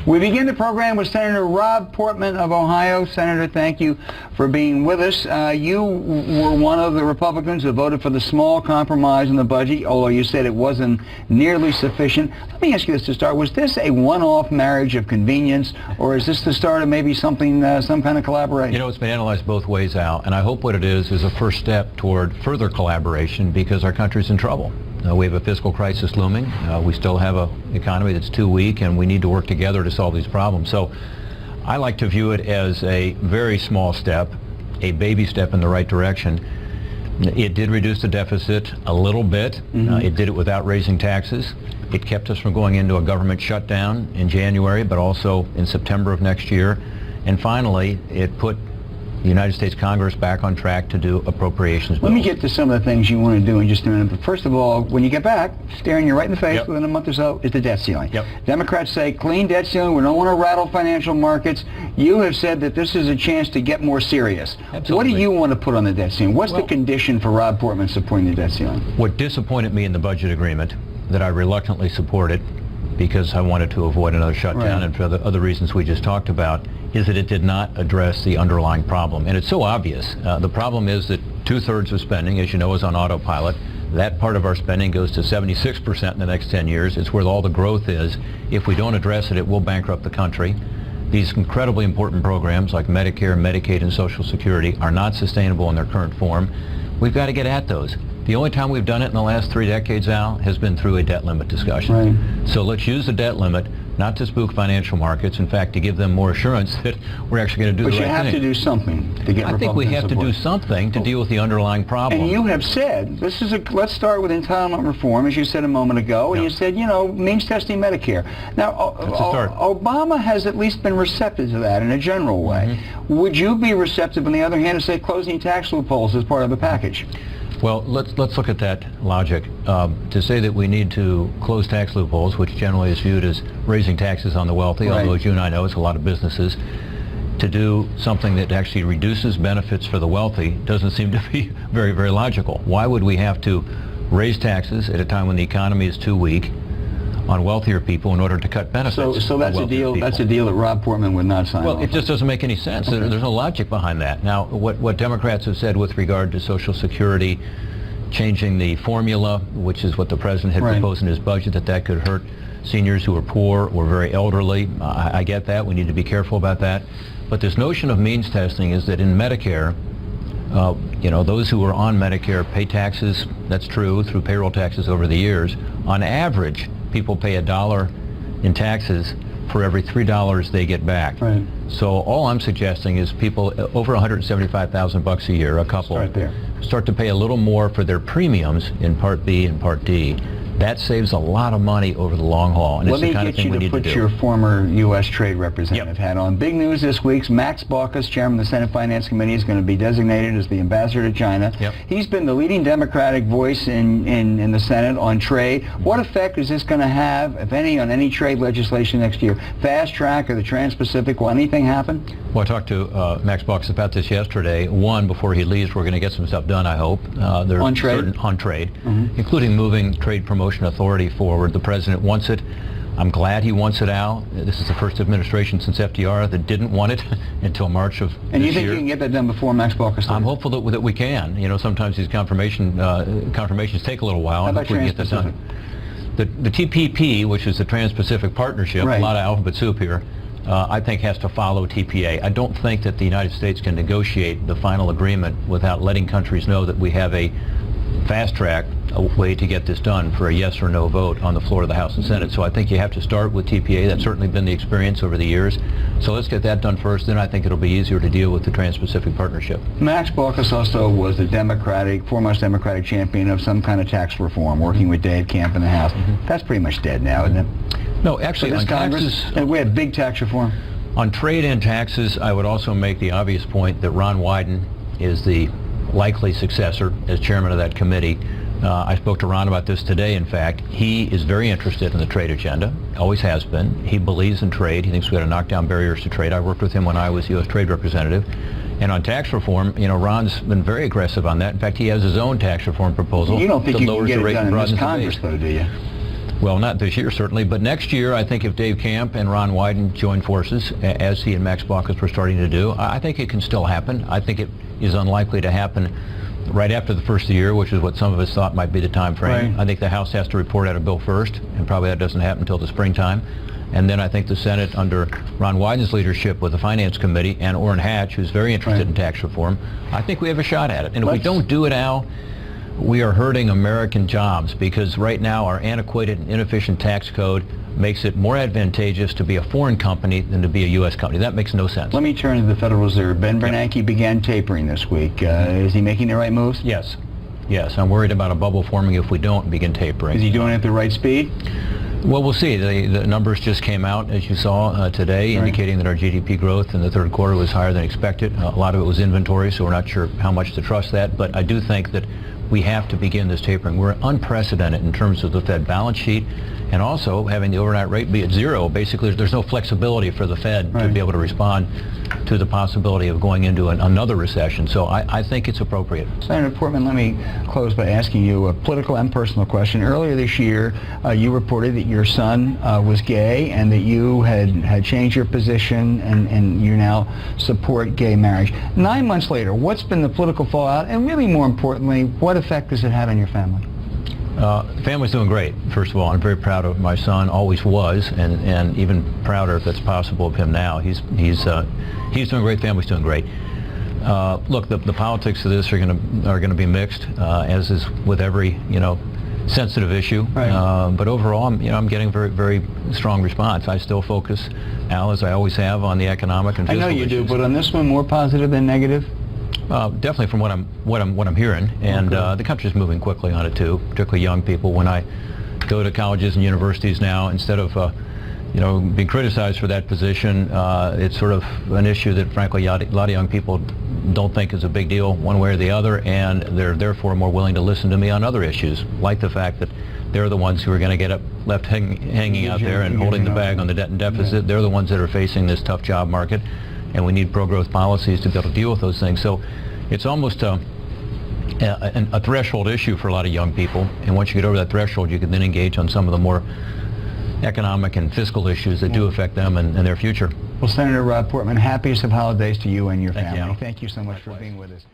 We begin the program with Senator Rob Portman of Ohio. Senator, thank you for being with us. You were one of the Republicans who voted for the small compromise in the budget, although you said it wasn't nearly sufficient. Let me ask you this to start. Was this a one-off marriage of convenience, or is this the start of maybe something, some kind of collaboration? You know, it's been analyzed both ways, Al, and I hope what it is a first step toward further collaboration because our country's in trouble. We have a fiscal crisis looming. We still have an economy that's too weak, and we need to work together to solve these problems. So I like to view it as a very small step, a baby step in the right direction. It did reduce the deficit a little bit. It did it without raising taxes. It kept us from going into a government shutdown in January, but also in September of next year. And finally, it put the United States Congress back on track to do appropriations bills. Let me get to some of the things you want to do in just a minute. But first of all, when you get back, staring you right in the face within a month or so, is the debt ceiling. Democrats say clean debt ceiling. We don't want to rattle financial markets. You have said that this is a chance to get more serious. Absolutely. What do you want to put on the debt ceiling? What's the condition for Rob Portman supporting the debt ceiling? What disappointed me in the budget agreement that I reluctantly supported because I wanted to avoid another shutdown and for the other reasons we just talked about, is that it did not address the underlying problem. And it's so obvious. The problem is that 2/3 of spending, as you know, is on autopilot. That part of our spending goes to 76% in the next 10 years. It's where all the growth is. If we don't address it, it will bankrupt the country. These incredibly important programs like Medicare, Medicaid, and Social Security are not sustainable in their current form. We've got to get at those. The only time we've done it in the last 3 decades, Al, has been through a debt limit discussion. So let's use the debt limit not to spook financial markets, in fact, to give them more assurance that we're actually going to do the right thing. But you have to do something to get Republican I think we have support. to do something to deal with the underlying problem. And you have said, let's start with entitlement reform, as you said a moment ago, and you said, you know, means testing Medicare. Now, Obama has at least been receptive to that in a general way. Would you be receptive, on the other hand, to say closing tax loopholes as part of the package? Well, let's look at that logic. To say that we need to close tax loopholes, which generally is viewed as raising taxes on the wealthy, although as you and I know, it's a lot of businesses, to do something that actually reduces benefits for the wealthy doesn't seem to be very, very logical. Why would we have to raise taxes at a time when the economy is too weak on wealthier people in order to cut benefits? So that's a deal. That's a deal that Rob Portman would not sign. Well, it just doesn't make any sense. There's no logic behind that. Now, what Democrats have said with regard to Social Security, changing the formula, which is what the president had proposed in his budget, that could hurt seniors who are poor or very elderly. I get that. We need to be careful about that. But this notion of means testing is that in Medicare, you know, those who are on Medicare pay taxes. That's true through payroll taxes over the years. On average, people pay $1 in taxes for every $3 they get back. So all I'm suggesting is people over $175,000 a year, a couple, start to pay a little more for their premiums in Part B and Part D. That saves a lot of money over the long haul, and it's the kind of thing we need to do. Let me get you to put your former U.S. Trade Representative hat on. Big news this week. Max Baucus, chairman of the Senate Finance Committee, is going to be designated as the ambassador to China. He's been the leading Democratic voice in the Senate on trade. What effect is this going to have, if any, on any trade legislation next year? Fast track or the Trans-Pacific? Will anything happen? Well, I talked to Max Baucus about this yesterday. One, before he leaves, we're going to get some stuff done, I hope. On trade? On trade, including moving trade promotion authority forward. The president wants it. I'm glad he wants it, Al. This is the first administration since FDR that didn't want it until March of this year. And you think you can get that done before Max Baucus? I'm hopeful that we can. You know, sometimes these confirmations take a little while. How about we can get that done. The TPP, which is the Trans-Pacific Partnership, a lot of alphabet soup here, I think has to follow TPA. I don't think that the United States can negotiate the final agreement without letting countries know that we have a fast track, a way to get this done for a yes or no vote on the floor of the House and Senate. So I think you have to start with TPA. That's certainly been the experience over the years. So let's get that done first, then I think it'll be easier to deal with the Trans-Pacific Partnership. Max Baucus also was the foremost Democratic champion of some kind of tax reform, working with Dave Camp in the House. That's pretty much dead now, isn't it? No, actually, on taxes, and we have big tax reform. On trade and taxes, I would also make the obvious point that Ron Wyden is the likely successor as chairman of that committee. I spoke to Ron about this today, in fact. He is very interested in the trade agenda, always has been. He believes in trade. He thinks we got to knock down barriers to trade. I worked with him when I was U.S. Trade Representative. And on tax reform, you know, Ron's been very aggressive on that. In fact, he has his own tax reform proposal. You don't think you can get it done in this broadens the Congress, base. though, do you? Well, not this year, certainly, but next year, I think if Dave Camp and Ron Wyden join forces, as he and Max Baucus were starting to do, I think it can still happen. I think it is unlikely to happen right after the first of the year, which is what some of us thought might be the time frame. Right. I think the House has to report out a bill first, and probably that doesn't happen until the springtime. And then I think the Senate, under Ron Wyden's leadership with the Finance Committee, and Orrin Hatch, who's very interested in tax reform, I think we have a shot at it. And if we don't do it, Al, we are hurting American jobs, because right now our antiquated and inefficient tax code makes it more advantageous to be a foreign company than to be a U.S. company. That makes no sense. Let me turn to the Federal Reserve. Ben Bernanke began tapering this week. Is he making the right moves? Yes. Yes. I'm worried about a bubble forming if we don't begin tapering. Is he doing it at the right speed? Well, we'll see. The numbers just came out, as you saw today, indicating that our GDP growth in the third quarter was higher than expected. A lot of it was inventory, so we're not sure how much to trust that. But I do think that we have to begin this tapering. We're unprecedented in terms of the Fed balance sheet, and also having the overnight rate be at zero. Basically, there's no flexibility for the Fed to be able to respond to the possibility of going into another recession. So I think it's appropriate. Senator Portman, let me close by asking you a political and personal question. Earlier this year, you reported that your son was gay and that you had changed your position and you now support gay marriage. 9 months later, what's been the political fallout, and really more importantly, what effect does it have on your family? The family's doing great. First of all, I'm very proud of my son, always was, and even prouder if that's possible of him now. He's doing great. Family's doing great. Look, the politics of this are going to be mixed, as is with every sensitive issue. But overall, I'm getting very, very strong response. I still focus, Al, as I always have, on the economic and fiscal issues. I know you do, issues. but on this one, more positive than negative? Definitely from what I'm hearing, and the country's moving quickly on it too, particularly young people. When I go to colleges and universities now, instead of being criticized for that position, it's sort of an issue that frankly a lot of young people don't think is a big deal one way or the other, and they're therefore more willing to listen to me on other issues, like the fact that they're the ones who are going to get left hanging out there and holding the bag on the debt and deficit. They're the ones that are facing this tough job market, and we need pro-growth policies to be able to deal with those things. So it's almost a threshold issue for a lot of young people, and once you get over that threshold, you can then engage on some of the more economic and fiscal issues that do affect them and their future. Well, Senator Rob Portman, happiest of holidays to you and your family. Thank you. Thank you so much for being with us.